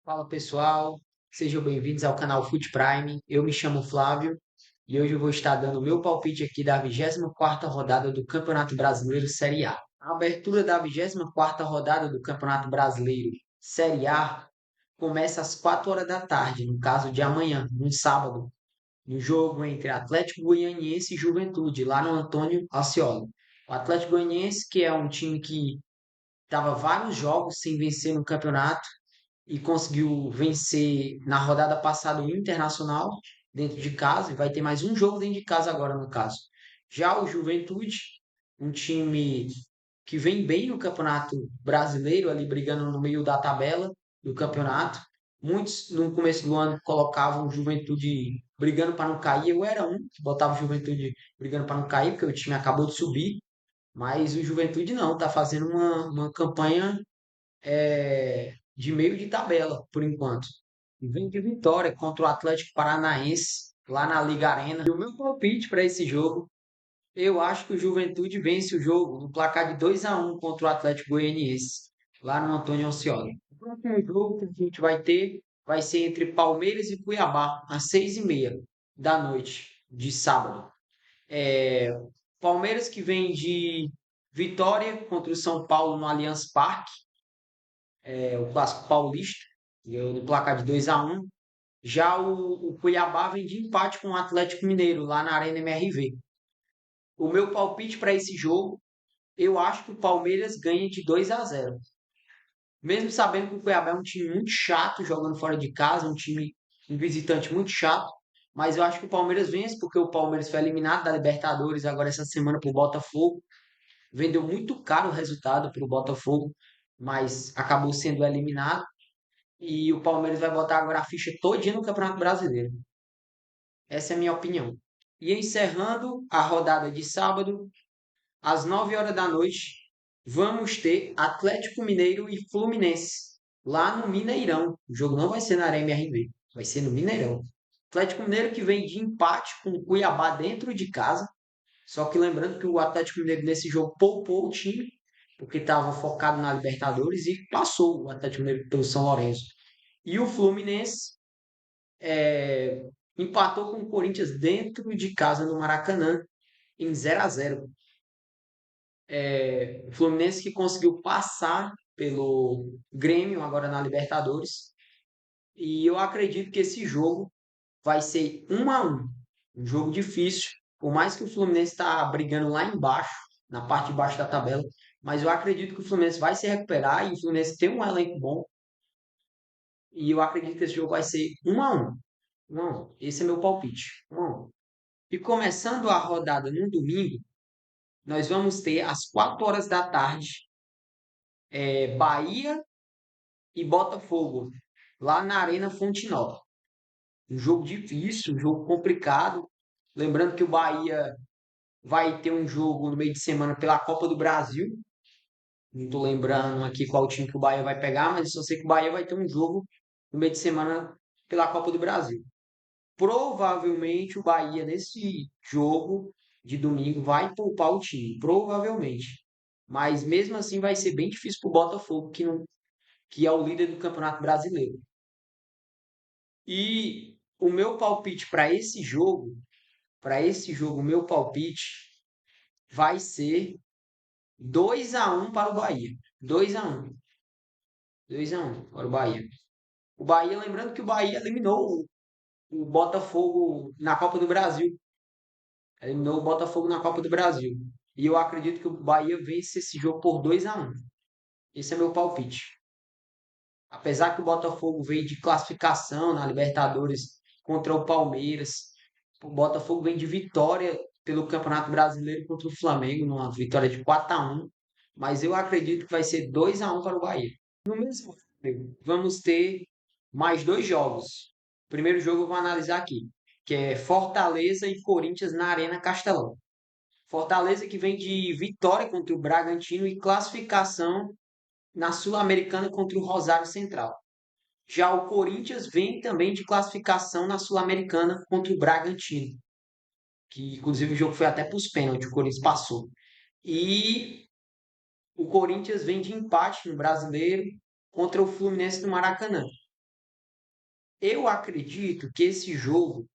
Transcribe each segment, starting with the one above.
Fala pessoal, sejam bem-vindos ao canal Foot Prime. Eu me chamo Flávio e hoje eu vou estar dando o meu palpite aqui da 24ª rodada do Campeonato Brasileiro Série A. A abertura da 24ª rodada do Campeonato Brasileiro Série A começa às 4 horas da tarde, no caso de amanhã, no sábado, no jogo entre Atlético Goianiense e Juventude, lá no Antônio Ascioli. O Atlético Goianiense, que é um time que estava vários jogos sem vencer no campeonato, e conseguiu vencer na rodada passada o Internacional dentro de casa e vai ter mais um jogo dentro de casa agora no caso. Já o Juventude, um time que vem bem no Campeonato Brasileiro, ali brigando no meio da tabela do campeonato. Muitos no começo do ano colocavam o Juventude brigando para não cair. Eu era um que botava o Juventude brigando para não cair, porque o time acabou de subir. Mas o Juventude não, está fazendo uma campanha de meio de tabela, por enquanto. E vem de vitória contra o Atlético Paranaense, lá na Liga Arena. E o meu palpite para esse jogo, eu acho que o Juventude vence o jogo no placar de 2-1 contra o Atlético Goianiense, lá no Antônio Ascioli. O próximo jogo que a gente vai ter vai ser entre Palmeiras e Cuiabá, às 6h30 da noite de sábado. É, Palmeiras que vem de vitória contra o São Paulo no Allianz Parque, o Clássico Paulista, ganhou no placar de 2-1. Já o Cuiabá vem de empate com o Atlético Mineiro, lá na Arena MRV. O meu palpite para esse jogo, eu acho que o Palmeiras ganha de 2-0. Mesmo sabendo que o Cuiabá é um time muito chato jogando fora de casa, um visitante muito chato, mas eu acho que o Palmeiras vence, porque o Palmeiras foi eliminado da Libertadores agora essa semana para o Botafogo. Vendeu muito caro o resultado para o Botafogo, mas acabou sendo eliminado. E o Palmeiras vai botar agora a ficha todinha no Campeonato Brasileiro. Essa é a minha opinião. E encerrando a rodada de sábado, às 9 horas da noite, vamos ter Atlético Mineiro e Fluminense, lá no Mineirão. O jogo não vai ser na Arena MRV, vai ser no Mineirão. Atlético Mineiro que vem de empate com o Cuiabá dentro de casa. Só que lembrando que o Atlético Mineiro nesse jogo poupou o time, porque estava focado na Libertadores e passou o Atlético Mineiro pelo São Lourenço. E o Fluminense empatou com o Corinthians dentro de casa no Maracanã em 0-0. O Fluminense que conseguiu passar pelo Grêmio agora na Libertadores. E eu acredito que esse jogo vai ser 1-1. Um jogo difícil. Por mais que o Fluminense está brigando lá embaixo, na parte de baixo da tabela. Mas eu acredito que o Fluminense vai se recuperar e o Fluminense tem um elenco bom. E eu acredito que esse jogo vai ser 1-1. 1-1. Esse é meu palpite. 1-1. E começando a rodada no domingo, nós vamos ter às 4 horas da tarde Bahia e Botafogo, lá na Arena Fonte Nova. Um jogo difícil, um jogo complicado. Lembrando que o Bahia vai ter um jogo no meio de semana pela Copa do Brasil. Não estou lembrando aqui qual time que o Bahia vai pegar, mas eu só sei que o Bahia vai ter um jogo no meio de semana pela Copa do Brasil. Provavelmente o Bahia, nesse jogo de domingo, vai poupar o time. Provavelmente. Mas mesmo assim vai ser bem difícil para o Botafogo, que é o líder do Campeonato Brasileiro. E o meu palpite para esse jogo, o meu palpite vai ser 2-1 para o Bahia. 2-1. 2-1 para o Bahia. O Bahia, lembrando que o Bahia eliminou o Botafogo na Copa do Brasil. Eliminou o Botafogo na Copa do Brasil. E eu acredito que o Bahia vence esse jogo por 2-1. Esse é meu palpite. Apesar que o Botafogo veio de classificação na Libertadores contra o Palmeiras, o Botafogo vem de vitória pelo Campeonato Brasileiro contra o Flamengo, numa vitória de 4-1. Mas eu acredito que vai ser 2-1 para o Bahia. No mesmo jogo, vamos ter mais dois jogos. O primeiro jogo eu vou analisar aqui, que é Fortaleza e Corinthians na Arena Castelão. Fortaleza que vem de vitória contra o Bragantino e classificação na Sul-Americana contra o Rosário Central. Já o Corinthians vem também de classificação na Sul-Americana contra o Bragantino, que inclusive o jogo foi até para os pênaltis, o Corinthians passou. E o Corinthians vem de empate no Brasileiro contra o Fluminense do Maracanã. Eu acredito que esse jogo,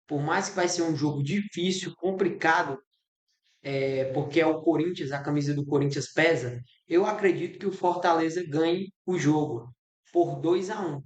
por mais que vai ser um jogo difícil, complicado, porque é o Corinthians, a camisa do Corinthians pesa, eu acredito que o Fortaleza ganhe o jogo por 2-1.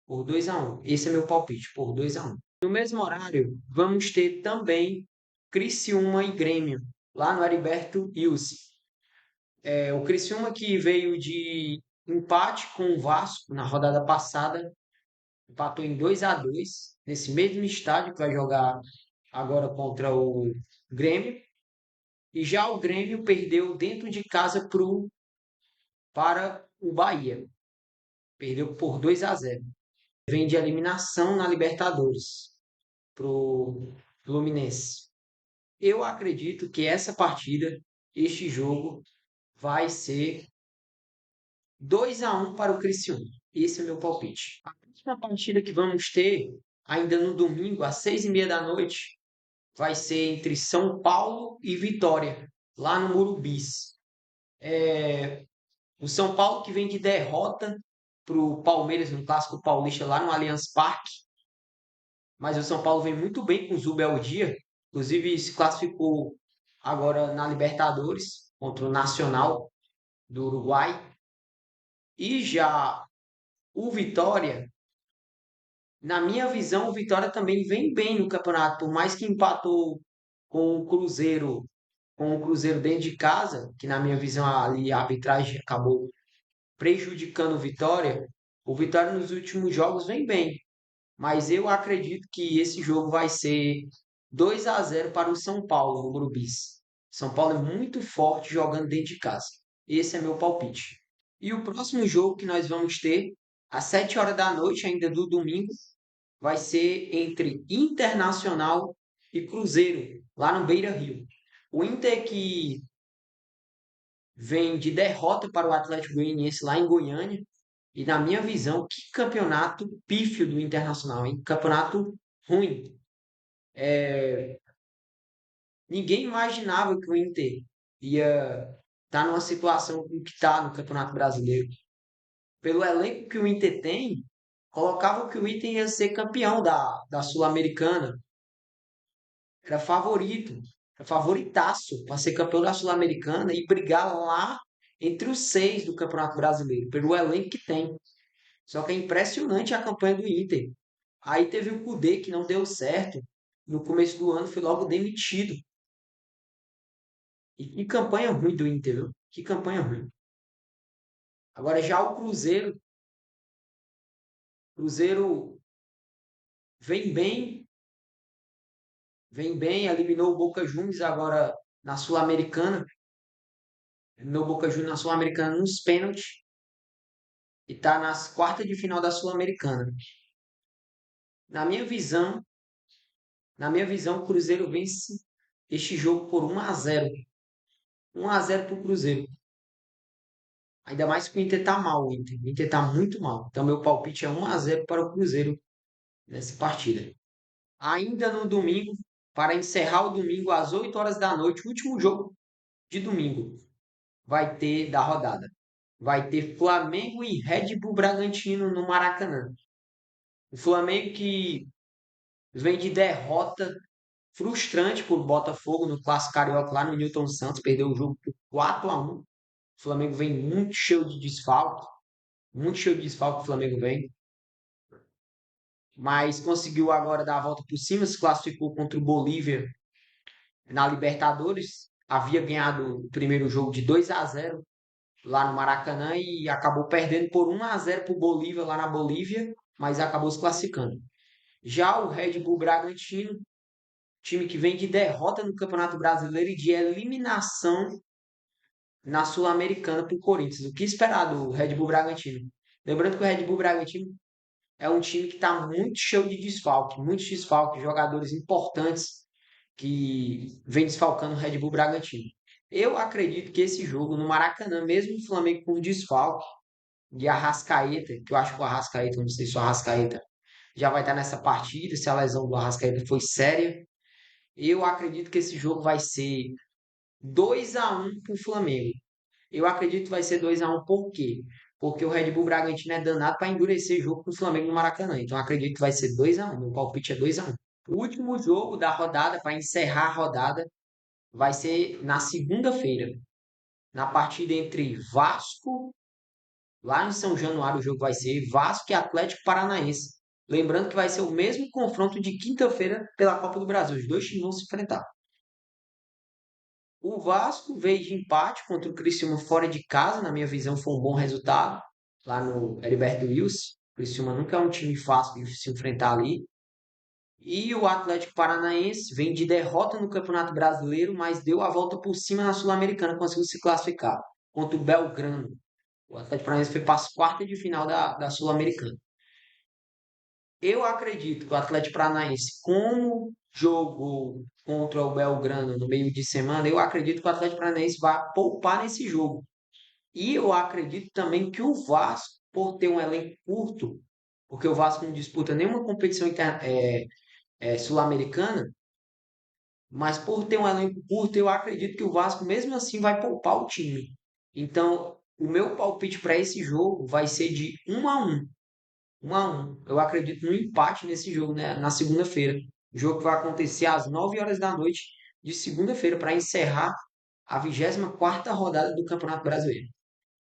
Por 2-1. Esse é meu palpite, por 2-1. No mesmo horário, vamos ter também Criciúma e Grêmio, lá no Heriberto Ilse. O Criciúma que veio de empate com o Vasco na rodada passada, empatou em 2-2 nesse mesmo estádio que vai jogar agora contra o Grêmio. E já o Grêmio perdeu dentro de casa para o Bahia. Perdeu por 2-0. Vem de eliminação na Libertadores para o Fluminense. Eu acredito que essa partida, este jogo, vai ser 2-1 para o Criciúma. Esse é o meu palpite. A próxima partida que vamos ter, ainda no domingo, às 6h30 da noite, vai ser entre São Paulo e Vitória, lá no Murumbis. O São Paulo que vem de derrota para o Palmeiras no Clássico Paulista lá no Allianz Parque, mas o São Paulo vem muito bem com o Zubeldia, inclusive se classificou agora na Libertadores contra o Nacional do Uruguai. E já o Vitória, na minha visão, o Vitória também vem bem no campeonato, por mais que empatou com o Cruzeiro, com o Cruzeiro dentro de casa, que na minha visão ali a arbitragem acabou prejudicando o Vitória nos últimos jogos vem bem. Mas eu acredito que esse jogo vai ser 2-0 para o São Paulo, no Morumbi. São Paulo é muito forte jogando dentro de casa. Esse é meu palpite. E o próximo jogo que nós vamos ter, às 7 horas da noite, ainda do domingo, vai ser entre Internacional e Cruzeiro, lá no Beira-Rio. O Inter que vem de derrota para o Atlético Goianiense lá em Goiânia. E na minha visão, que campeonato pífio do Internacional, hein? Campeonato ruim. Ninguém imaginava que o Inter ia estar numa situação como que está no Campeonato Brasileiro. Pelo elenco que o Inter tem, colocava que o Inter ia ser campeão da Sul-Americana. Era favorito, era favoritaço para ser campeão da Sul-Americana e brigar lá entre os seis do Campeonato Brasileiro, pelo elenco que tem. Só que é impressionante a campanha do Inter. Aí teve o Kudê que não deu certo. No começo do ano foi logo demitido. E que campanha ruim do Inter, viu? Que campanha ruim. Agora já o Cruzeiro vem vem bem, eliminou o Boca Juniors agora na Sul-Americana. Eliminou o Boca Juniors na Sul-Americana nos pênaltis e está nas quartas de final da Sul-Americana. Na minha visão, na minha visão, o Cruzeiro vence este jogo por 1-0. 1-0 para o Cruzeiro. Ainda mais que o Inter tá mal, o Inter. O Inter tá muito mal. Então, meu palpite é 1-0 para o Cruzeiro nessa partida. Ainda no domingo, para encerrar o domingo às 8 horas da noite, o último jogo de domingo vai ter da rodada. Vai ter Flamengo e Red Bull Bragantino no Maracanã. O Flamengo que vem de derrota frustrante por Botafogo no Clássico Carioca lá no Newton Santos, perdeu o jogo por 4-1. O Flamengo vem muito cheio de desfalque o Flamengo vem, mas conseguiu agora dar a volta por cima, se classificou contra o Bolívia na Libertadores, havia ganhado o primeiro jogo de 2-0 lá no Maracanã e acabou perdendo por 1-0 para o Bolívia lá na Bolívia, mas acabou se classificando. Já o Red Bull Bragantino, time que vem de derrota no Campeonato Brasileiro e de eliminação na Sul-Americana para o Corinthians. O que esperar do Red Bull Bragantino? Lembrando que o Red Bull Bragantino é um time que está muito cheio de desfalque, muitos desfalques, jogadores importantes que vem desfalcando o Red Bull Bragantino. Eu acredito que esse jogo no Maracanã, mesmo o Flamengo com desfalque de Arrascaeta, que eu acho que o Arrascaeta, não sei se o Arrascaeta já vai estar nessa partida, se a lesão do Arrascaeta foi séria, eu acredito que esse jogo vai ser 2-1 para o Flamengo. Eu acredito que vai ser 2-1 por quê? porque o Red Bull Bragantino é danado para endurecer jogo com o Flamengo no Maracanã. Então acredito que vai ser 2-1. Meu palpite é 2-1. O último jogo da rodada, para encerrar a rodada, vai ser na segunda-feira, na partida entre Vasco, lá em São Januário o jogo vai ser Vasco e Atlético Paranaense. Lembrando que vai ser o mesmo confronto de quinta-feira pela Copa do Brasil. Os dois times vão se enfrentar. O Vasco veio de empate contra o Criciúma fora de casa, na minha visão foi um bom resultado, lá no Heriberto Wilson. O Criciúma nunca é um time fácil de se enfrentar ali. E o Atlético Paranaense vem de derrota no Campeonato Brasileiro, mas deu a volta por cima na Sul-Americana, conseguiu se classificar contra o Belgrano. O Atlético Paranaense foi para as quartas de final da Sul-Americana. Eu acredito que o Atlético Paranaense, como jogou contra o Belgrano no meio de semana, eu acredito que o Atlético Paranaense vai poupar nesse jogo. E eu acredito também que o Vasco, por ter um elenco curto, porque o Vasco não disputa nenhuma competição sul-americana, mas por ter um elenco curto, eu acredito que o Vasco mesmo assim vai poupar o time. Então, o meu palpite para esse jogo vai ser de 1-1. 1-1. Eu acredito no empate nesse jogo, né, na segunda-feira. O jogo que vai acontecer às 9 horas da noite de segunda-feira para encerrar a 24ª rodada do Campeonato Brasileiro.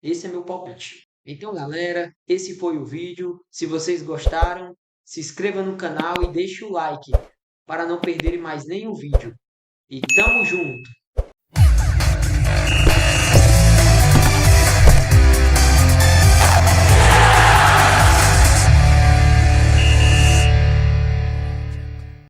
Esse é meu palpite. Então, galera, esse foi o vídeo. Se vocês gostaram, se inscreva no canal e deixe o like para não perderem mais nenhum vídeo. E tamo junto!